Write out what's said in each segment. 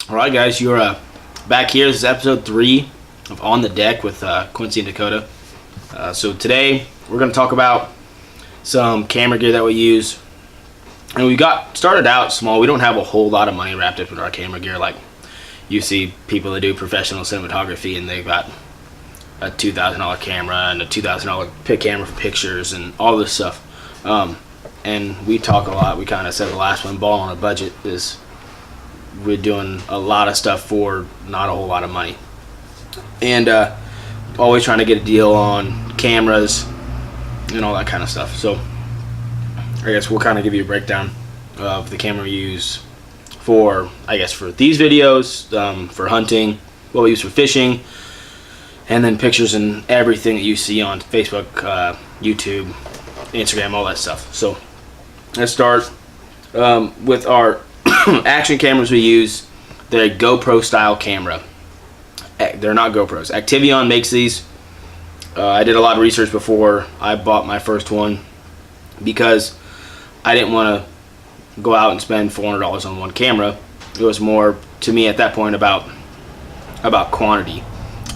Alright guys, you're back here. This is episode 3 of On the Deck with Quincy and Dakota. So today we're going to talk about some camera gear that we use. And we got started out small. We don't have a whole lot of money wrapped up in our camera gear like you see people that do professional cinematography, and they've got a $2,000 camera and a $2,000 pick camera for pictures and all this stuff. And we talk a lot. We kind of said the last one, ball on a budget, is we're doing a lot of stuff for not a whole lot of money, and always trying to get a deal on cameras and all that kind of stuff. So I guess we'll kind of give you a breakdown of the camera we use for, for these videos, for hunting, what we use for fishing, and then pictures and everything that you see on Facebook, YouTube, Instagram, all that stuff. So let's start with our action cameras we use. They're a GoPro style camera. They're not GoPros. Activion makes these. I did a lot of research before I bought my first one because I didn't want to go out and spend $400 on one camera. It was more, to me at that point, about quantity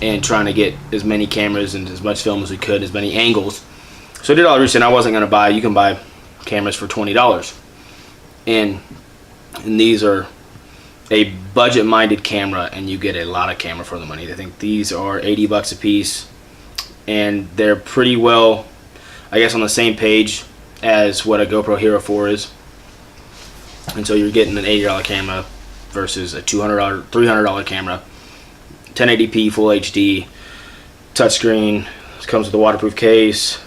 and trying to get as many cameras and as much film as we could, as many angles. So I did all the research. I wasn't going to buy, you can buy cameras for $20. And these are a budget-minded camera, and you get a lot of camera for the money. I think these are $80 a piece, and they're pretty well, I guess, on the same page as what a GoPro Hero 4 is. And so you're getting an $80 camera versus a $200, $300 camera. 1080p, full HD, touchscreen. This comes with a waterproof case,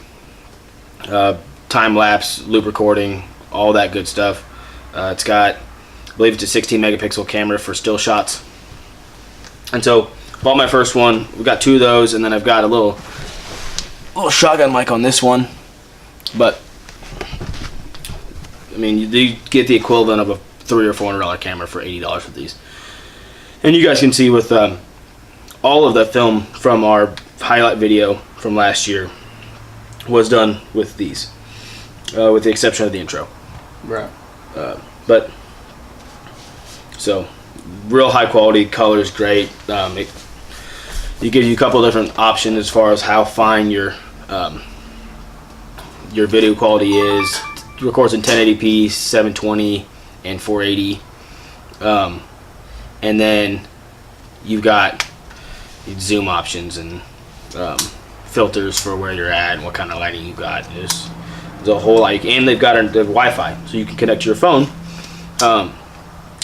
time-lapse, loop recording, all that good stuff. It's got, I believe it's a 16 megapixel camera for still shots. And so bought my first one. We've got 2 of those, and then I've got a little shotgun mic on this one. But I mean, you get the equivalent of a $300 or $400 camera for $80 with these. And you guys can see with all of the film from our highlight video from last year was done with these, with the exception of the intro. Right. But so real high quality, colors great. It gives you a couple different options as far as how fine your video quality is. It records in 1080p, 720, and 480. And then you've got zoom options and filters for where you're at and what kind of lighting you got. There's a whole lot, and they've got the Wi-Fi, so you can connect to your phone.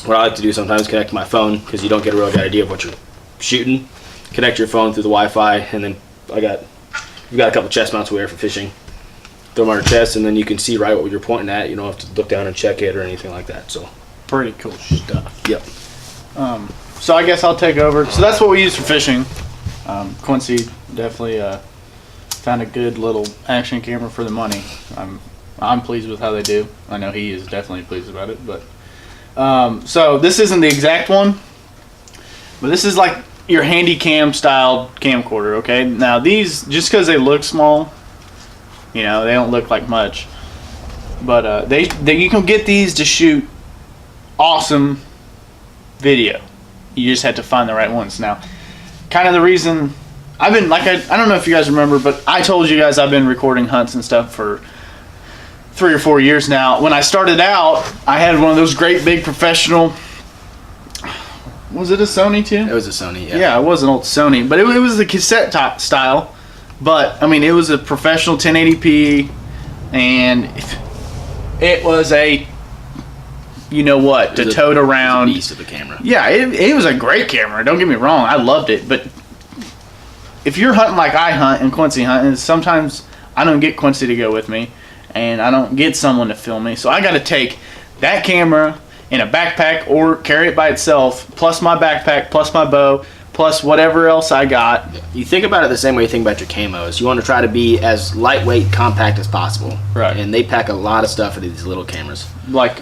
What I like to do sometimes is connect to my phone because you don't get a real good idea of what you're shooting. Connect your phone through the Wi-Fi, and then we've got a couple chest mounts we wear for fishing. Throw them on your chest, and then you can see right what you're pointing at. You don't have to look down and check it or anything like that. So pretty cool stuff. Yep. So I guess I'll take over. So that's what we use for fishing. Quincy definitely found a good little action camera for the money. I'm pleased with how they do. I know he is definitely pleased about it. But so this isn't the exact one, but this is like your handy cam style camcorder. Okay, now these, just because they look small, they don't look like much, but you can get these to shoot awesome video. You just have to find the right ones. Now, kind of the reason I've been, I don't know if you guys remember, but I told you guys I've been recording hunts and stuff for 3 or 4 years now. When I started out, I had one of those great big professional, was it a Sony too? It was a Sony, yeah. Yeah, it was an old Sony, but it was the cassette top style. But I mean, it was a professional 1080p, and it was a, to tote around. It was a beast of a camera. Yeah, it was a great camera. Don't get me wrong, I loved it. But if you're hunting like I hunt and Quincy hunt, and sometimes I don't get Quincy to go with me, and I don't get someone to film me, so I got to take that camera in a backpack or carry it by itself, plus my backpack, plus my bow, plus whatever else I got. You think about it the same way you think about your camos. You want to try to be as lightweight, compact as possible. Right. And they pack a lot of stuff into these little cameras. Like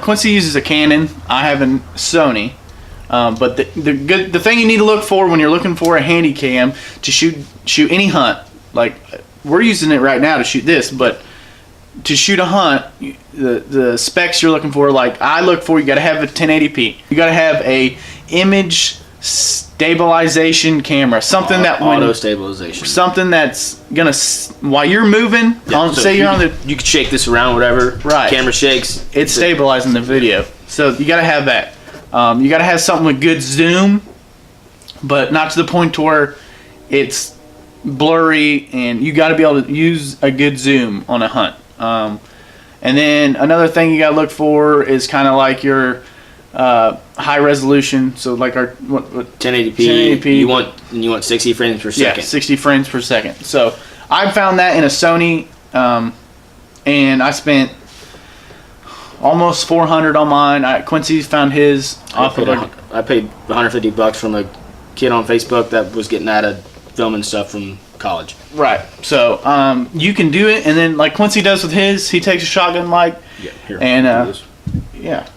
Quincy uses a Canon. I have a Sony. But the thing you need to look for when you're looking for a handy cam to shoot any hunt, like we're using it right now to shoot this, but to shoot a hunt, the specs you're looking for, like I look for, you got to have a 1080p. You got to have a image stabilization camera, something that auto stabilization, something that's gonna while you're moving. So say you're on the, you can shake this around, whatever. Right. Camera shakes. It's stabilizing the video. So you got to have that. You got to have something with good zoom, but not to the point to where it's blurry, and you got to be able to use a good zoom on a hunt. And then another thing you got to look for is kind of like your high resolution. So like our 1080p. You want 60 frames per second. Yeah, 60 frames per second. So I found that in a Sony, and I spent almost $400 on mine. Quincy found his. I paid $150 from a kid on Facebook that was getting out of filming stuff from college. Right. So you can do it, and then like Quincy does with his, he takes a shotgun mic. Yeah. Here. And yeah.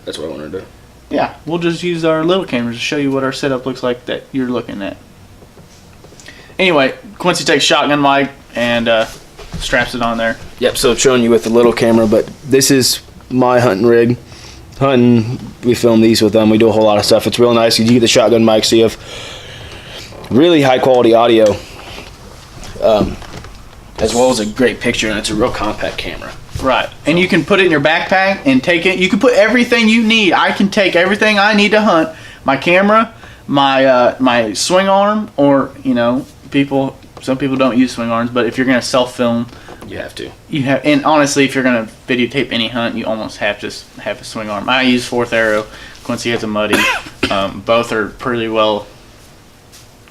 That's what I want to do. Yeah, we'll just use our little cameras to show you what our setup looks like that you're looking at. Anyway, Quincy takes shotgun mic and straps it on there. Yep, so showing you with the little camera, but this is my hunting rig. Hunting, we film these with them. We do a whole lot of stuff. It's real nice. You get the shotgun mic, so you have really high quality audio, as well as a great picture, and it's a real compact camera. Right, and you can put it in your backpack and take it. You can put everything you need. I can take everything I need to hunt. My camera, my swing arm, or some people don't use swing arms, but if you're gonna self-film, you have to. And honestly, if you're gonna videotape any hunt, you almost have to have a swing arm. I use 4th Arrow. Quincy has a Muddy. Both are pretty well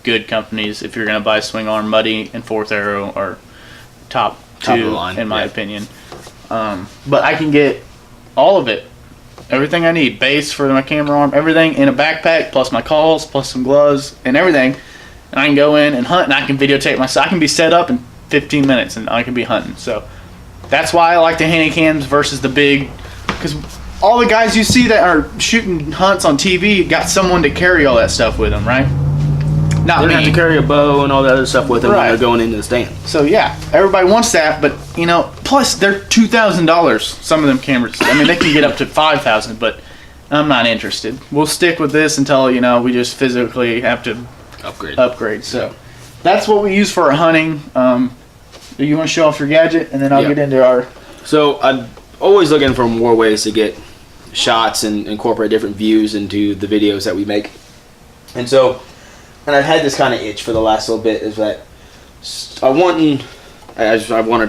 good companies. If you're gonna buy a swing arm, Muddy and 4th Arrow are top two of the line, in my opinion. But I can get all of it, everything I need, base for my camera arm, everything in a backpack, plus my calls, plus some gloves and everything, and I can go in and hunt, and I can videotape myself. I can be set up in 15 minutes and I can be hunting. So that's why I like the handy cams versus the big, because all the guys you see that are shooting hunts on TV got someone to carry all that stuff with them, right? Not They me. don't have to carry a bow and all that other stuff with them when they're going into the stand. So yeah, everybody wants that, but plus they're $2,000. Some of them cameras. I mean, they can get up to $5,000, but I'm not interested. We'll stick with this until we just physically have to upgrade. So that's what we use for our hunting. Do you want to show off your gadget, and then I'll get into our. So I'm always looking for more ways to get shots and incorporate different views into the videos that we make, and I've had this kind of itch for the last little bit, is that I wanted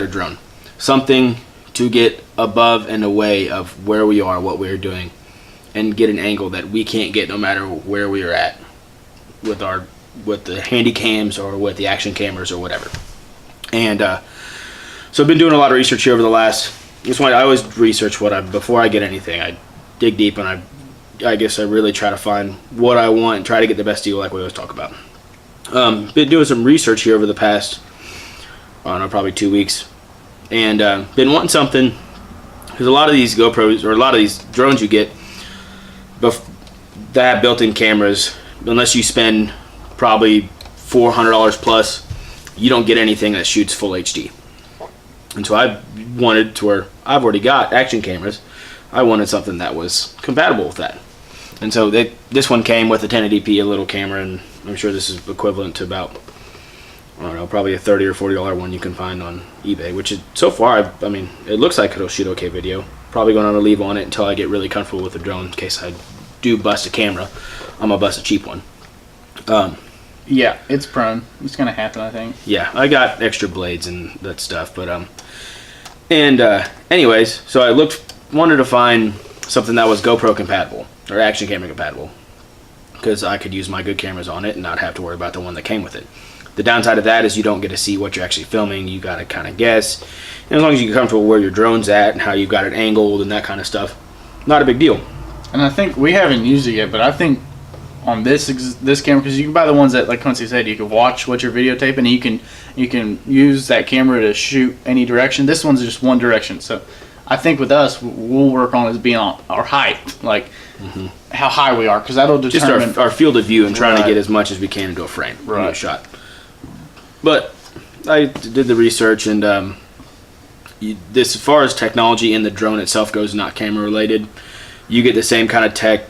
a drone. Something to get above and away of where we are, what we're doing, and get an angle that we can't get no matter where we are at with the handy cams or with the action cameras or whatever. And so I've been doing a lot of research here over the last. That's why I always research before I get anything. I dig deep, and I guess I really try to find what I want and try to get the best deal, like we always talk about. Been doing some research here over the past, I don't know, probably 2 weeks, and been wanting something, because a lot of these GoPros or a lot of these drones you get that have built-in cameras, unless you spend probably $400 plus, you don't get anything that shoots full HD. And so I wanted to where I've already got action cameras. I wanted something that was compatible with that. And so this one came with a 1080p, a little camera, and I'm sure this is equivalent to about, I don't know, probably a $30 or $40 one you can find on eBay, which is, so far, I mean, it looks like it'll shoot okay video. Probably going to leave on it until I get really comfortable with the drone in case I do bust a camera. I'm going to bust a cheap one. Yeah, it's prone. It's going to happen, I think. Yeah, I got extra blades and that stuff, but, anyways, so I wanted to find something that was GoPro compatible or action camera compatible, because I could use my good cameras on it and not have to worry about the one that came with it. The downside of that is you don't get to see what you're actually filming. You got to kind of guess. And as long as you're comfortable where your drone's at and how you've got it angled and that kind of stuff, not a big deal. And I think we haven't used it yet, but I think on this camera, because you can buy the ones that, like Quincy said, you can watch what you're videotaping, and you can use that camera to shoot any direction. This one's just one direction, so I think with us, we'll work on it being on our height, like how high we are, because that'll determine just our field of view and trying to get as much as we can into a frame, into a shot. But I did the research, and this, as far as technology in the drone itself goes, not camera related, you get the same kind of tech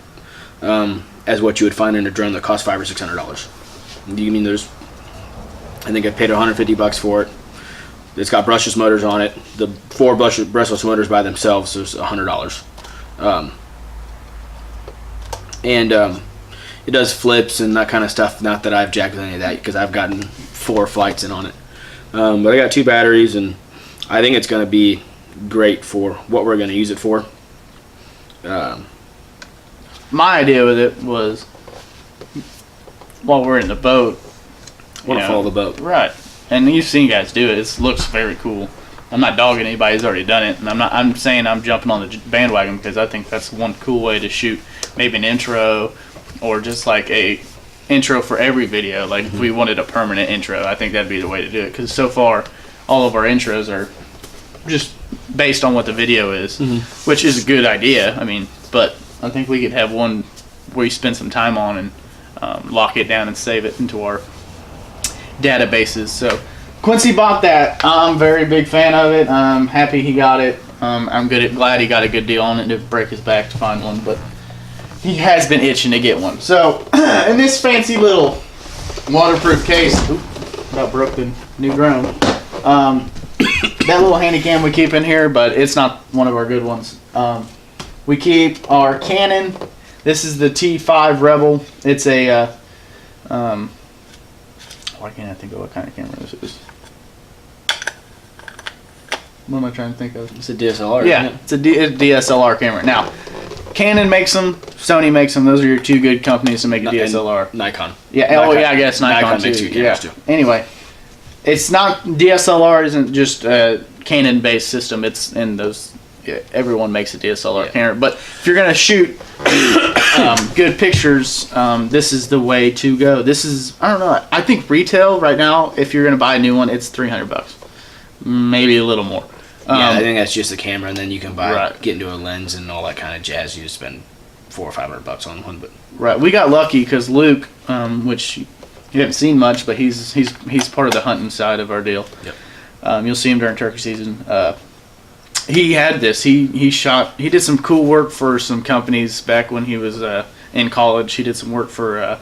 as what you would find in a drone that costs $500 or $600. You mean there's, I think I paid $150 for it. It's got brushless motors on it. The 4 brushless motors by themselves is $100. It does flips and that kind of stuff. Not that I've jacked with any of that because I've gotten 4 flights in on it. But I got 2 batteries, and I think it's going to be great for what we're going to use it for. My idea with it was, while we're in the boat, I want to follow the boat. Right. And you've seen guys do it. It looks very cool. I'm not dogging anybody who's already done it, and I'm saying I'm jumping on the bandwagon because I think that's one cool way to shoot maybe an intro or just like a intro for every video. Like if we wanted a permanent intro, I think that'd be the way to do it, because so far all of our intros are just based on what the video is, which is a good idea. I mean, but I think we could have one where you spend some time on and lock it down and save it into our databases. So Quincy bought that. I'm a very big fan of it. I'm happy he got it. I'm glad he got a good deal on it to break his back to find one, but he has been itching to get one. So in this fancy little waterproof case, about broke the new drone. That little handy cam we keep in here, but it's not one of our good ones. We keep our Canon. This is the T5 Rebel. It's a why can't I think of what kind of camera this is? What am I trying to think of? It's a DSLR. Yeah, it's a DSLR camera. Now, Canon makes them, Sony makes them. Those are your 2 good companies to make a DSLR. Nikon. Yeah, Nikon. yeah, I guess Nikon makes too. your cameras too. Anyway, it's not, DSLR isn't just a Canon-based system. It's in those. Yeah, everyone makes a DSLR camera, but if you're gonna shoot good pictures, this is the way to go. This is, I don't know, I think retail right now, if you're gonna buy a new one, it's $300, maybe a little more. Yeah, I think that's just the camera, and then you can get into a lens and all that kind of jazz. You just spend $400 or $500 on one, but right, we got lucky because Luke, which you haven't seen much, but he's part of the hunting side of our deal. Yep. You'll see him during turkey season. He had this. He did some cool work for some companies back when he was in college. He did some work for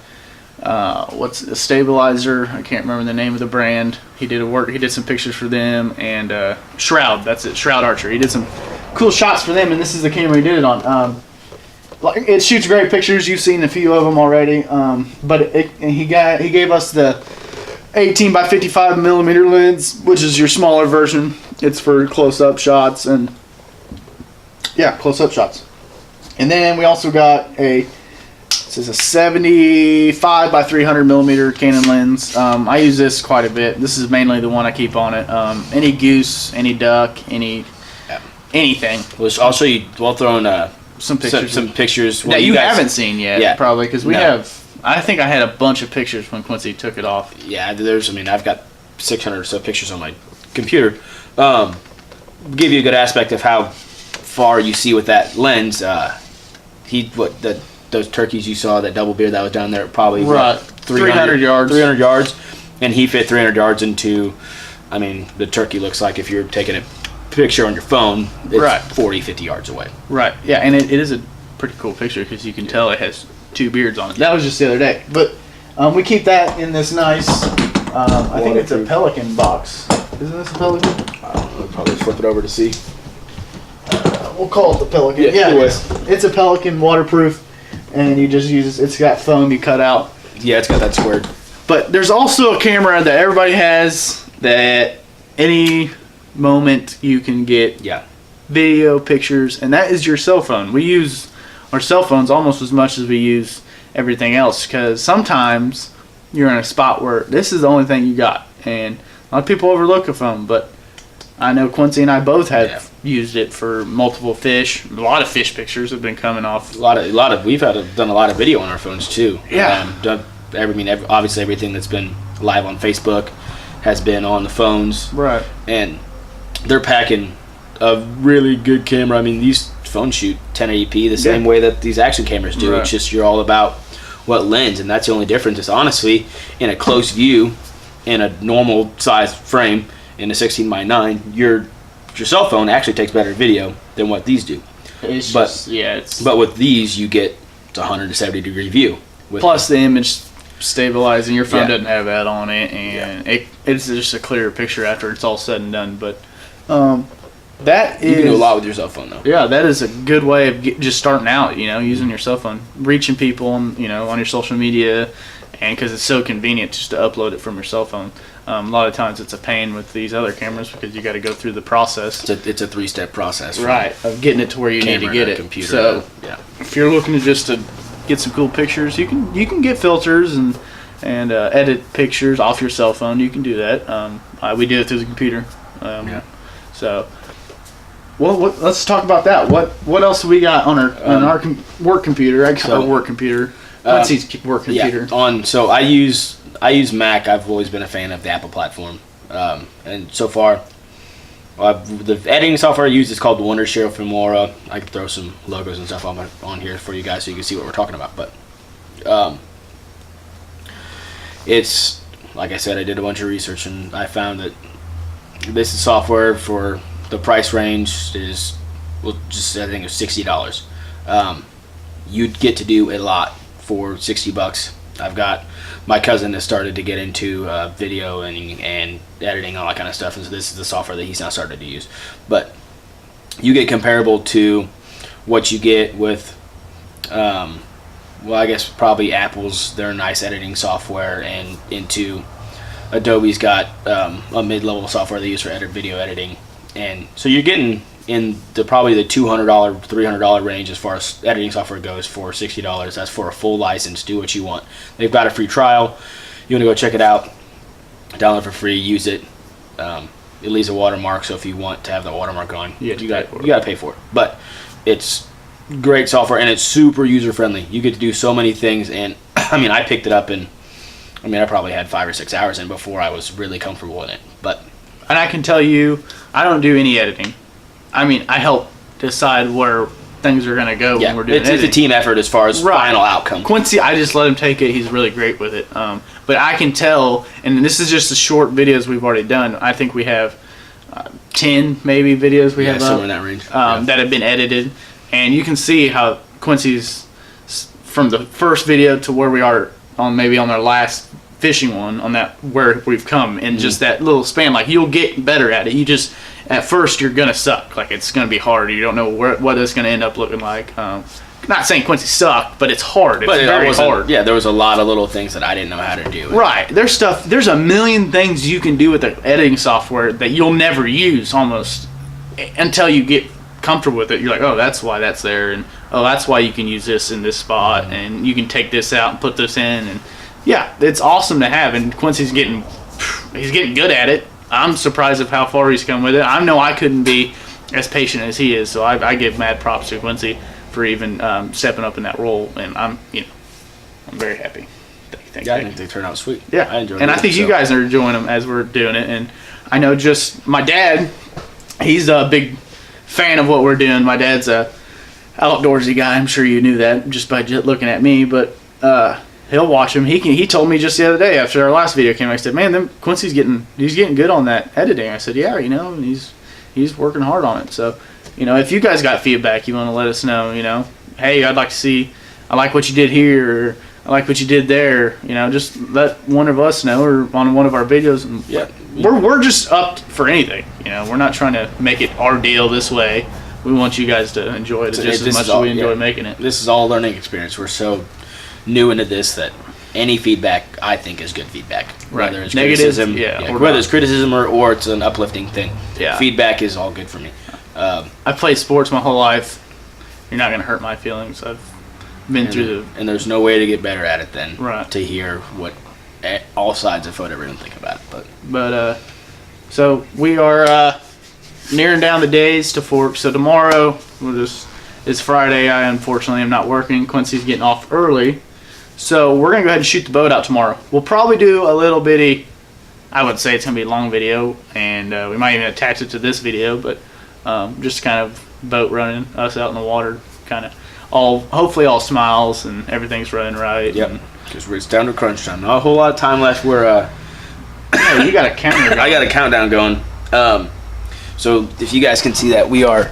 what's a stabilizer. I can't remember the name of the brand. He did some pictures for them, and Shroud. That's it. Shroud Archer. He did some cool shots for them, and this is the camera he did it on. It shoots great pictures. You've seen a few of them already. But he gave us the 18 by 55 millimeter lens, which is your smaller version. It's for close-up shots and close-up shots. And then we also got this is a 75 by 300 millimeter Canon lens. I use this quite a bit. This is mainly the one I keep on it. Any goose, any duck, anything. I'll show you. We'll throw in some pictures. Some pictures that you haven't seen yet. Yeah, probably because we have. I think I had a bunch of pictures when Quincy took it off. Yeah, I've got 600 or so pictures on my computer. Give you a good aspect of how far you see with that lens. Those turkeys you saw, that double beard that was down there, probably 300 yards. 300 yards, and he fit 300 yards into. I mean, the turkey looks like if you're taking a picture on your phone, it's 40, 50 yards away. Right. Yeah, and it is a pretty cool picture because you can tell it has 2 beards on it. That was just the other day. But we keep that in this nice, I think it's a Pelican box. Isn't this a Pelican? I'll probably flip it over to see. We'll call it the Pelican. Yeah, it's a Pelican, waterproof, and you just use it's got foam you cut out. Yeah, it's got that squared. But there's also a camera that everybody has that any moment you can get video, pictures, and that is your cell phone. We use our cell phones almost as much as we use everything else, because sometimes you're in a spot where this is the only thing you got, and a lot of people overlook a phone, but I know Quincy and I both have used it for multiple fish. A lot of fish pictures have been coming off. We've done a lot of video on our phones too. Yeah. Obviously everything that's been live on Facebook has been on the phones. Right. And they're packing a really good camera. I mean, these phones shoot 1080p the same way that these action cameras do. Right. It's just you're all about what lens, and that's the only difference. Is honestly in a close view, in a normal size frame, in a 16:9, you're your cell phone actually takes better video than what these do. But with these, you get a 170-degree view. Plus the image stabilizing. Your phone doesn't have that on it, and it's just a clearer picture after it's all said and done. But that is, you can do a lot with your cell phone, though. Yeah, that is a good way of just starting out. Using your cell phone, reaching people, on your social media, and because it's so convenient just to upload it from your cell phone. A lot of times it's a pain with these other cameras because you got to go through the process. It's a 3-step process, right? Of getting it to where you need to get it. Computer, so if you're looking to get some cool pictures, you can get filters and edit pictures off your cell phone. You can do that. We do it through the computer. So, well, let's talk about that. What else do we got on our work computer? Our work computer. Quincy's work computer. So I use Mac. I've always been a fan of the Apple platform, and so far, the editing software I use is called Wondershare Filmora. I can throw some logos and stuff on here for you guys so you can see what we're talking about. But it's like I said, I did a bunch of research and I found that this is software for the price range is I think it's $60. You'd get to do a lot for $60. I've got my cousin has started to get into video and editing, all that kind of stuff, and so this is the software that he's now started to use. But you get comparable to what you get with I guess probably Apple's their nice editing software, and into Adobe's got a mid-level software they use for video editing, and so you're getting in probably the $200, $300 range as far as editing software goes for $60. That's for a full license. Do what you want. They've got a free trial. You want to go check it out, download for free, use it. It leaves a watermark, so if you want to have that watermark on, you got to pay for it. But it's great software, and it's super user friendly. You get to do so many things, and I picked it up, and I probably had 5 or 6 hours in before I was really comfortable in it. And I can tell you, I don't do any editing. I help decide where things are going to go when we're doing editing. It's a team effort as far as final outcome. Quincy, I just let him take it. He's really great with it. But I can tell, and this is just the short videos we've already done. I think we have 10 maybe videos we have somewhere in that range that have been edited. And you can see how Quincy's, from the first video to where we are on our last fishing one, on that where we've come in just that little span. Like, you'll get better at it. You just, at first, you're gonna suck. Like, it's gonna be hard. You don't know what it's gonna end up looking like. Not saying Quincy sucked, but it's hard. It's very hard. Yeah, there was a lot of little things that I didn't know how to do. Right. There's a million things you can do with the editing software that you'll never use almost until you get comfortable with it. You're like, oh, that's why that's there, and oh, that's why you can use this in this spot, and you can take this out and put this in, and yeah, it's awesome to have. And Quincy's getting good at it. I'm surprised of how far he's come with it. I know I couldn't be as patient as he is, so I give mad props to Quincy for even stepping up in that role, and I'm very happy. I think they turn out sweet. Yeah, I enjoy and I think you guys are enjoying them as we're doing it. And I know just my dad, he's a big fan of what we're doing. My dad's a outdoorsy guy. I'm sure you knew that just by looking at me, but he'll watch him. He told me just the other day after our last video came, I said, man, Quincy's getting good on that editing. I said, yeah, and he's working hard on it. So, if you guys got feedback, you want to let us know, hey, I like what you did here, or I like what you did there, just let one of us know, or on one of our videos. And yeah. We're just up for anything, we're not trying to make it our deal this way. We want you guys to enjoy it just as much as we enjoy making it. This is all a learning experience. We're so new into this that any feedback, I think, is good feedback. Right. Whether it's negative, criticism, whether it's criticism or it's an uplifting thing. Yeah. Feedback is all good for me. I've played sports my whole life. You're not going to hurt my feelings. I've been through and there's no way to get better at it than to hear what all sides of photo really think about it. But so we are nearing down the days to fork. So tomorrow it's Friday. I unfortunately am not working. Quincy's getting off early. So we're going to go ahead and shoot the boat out tomorrow. We'll probably do a little bitty, I would say it's going to be a long video, and we might even attach it to this video, but just kind of boat running, us out in the water, kind of hopefully all smiles and everything's running right. Yep, because it's down to crunch time. Not a whole lot of time left. We're you got a counter. I got a countdown going. So if you guys can see that, we are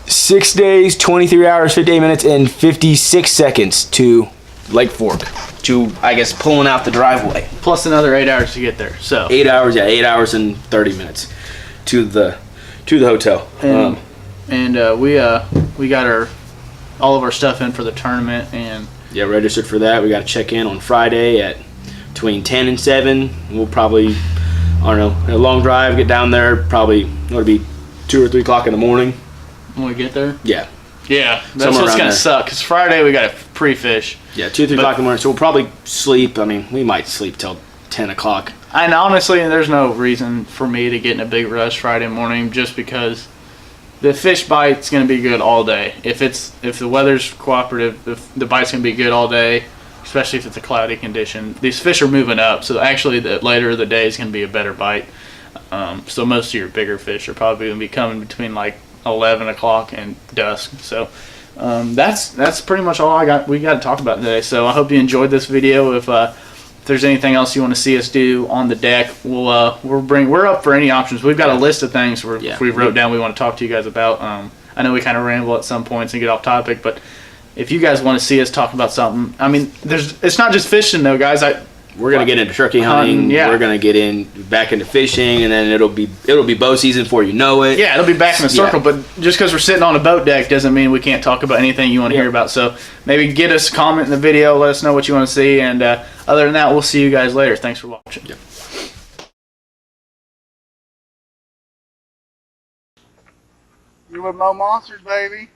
6 days, 23 hours, 58 minutes, and 56 seconds to Lake Fork. To, I guess, pulling out the driveway. Plus another 8 hours to get there. So 8 hours, yeah, 8 hours and 30 minutes to the hotel. And we got all of our stuff in for the tournament, and yeah, registered for that. We got to check in on Friday at between 10 and 7. We'll probably, I don't know, a long drive, get down there, probably, it'll be 2 or 3 o'clock in the morning. When we get there? Yeah. Yeah, that's what's going to suck, because Friday we got to pre-fish. Yeah, 2 or 3 o'clock in the morning, so we'll probably sleep. I mean, we might sleep till 10 o'clock. And honestly, there's no reason for me to get in a big rush Friday morning, just because the fish bite's going to be good all day. If the weather's cooperative, if the bite's going to be good all day, especially if it's a cloudy condition. These fish are moving up, so actually the later of the day is going to be a better bite. So most of your bigger fish are probably going to be coming between like 11 o'clock and dusk. So that's pretty much all we got to talk about today. So I hope you enjoyed this video. If there's anything else you want to see us do on the deck, we're up for any options. We've got a list of things we wrote down we want to talk to you guys about. I know we kind of ramble at some points and get off topic, but if you guys want to see us talk about something, I mean, it's not just fishing though, guys. We're gonna get into turkey hunting. Yeah. We're gonna get back into fishing, and then it'll be bow season before you know it. Yeah, it'll be back in the circle. Yeah. But just because we're sitting on a boat deck doesn't mean we can't talk about anything you want to hear about. So maybe get us a comment in the video. Let us know what you want to see. And other than that, we'll see you guys later. Thanks for watching. Yep. You're with MoMonsters, baby.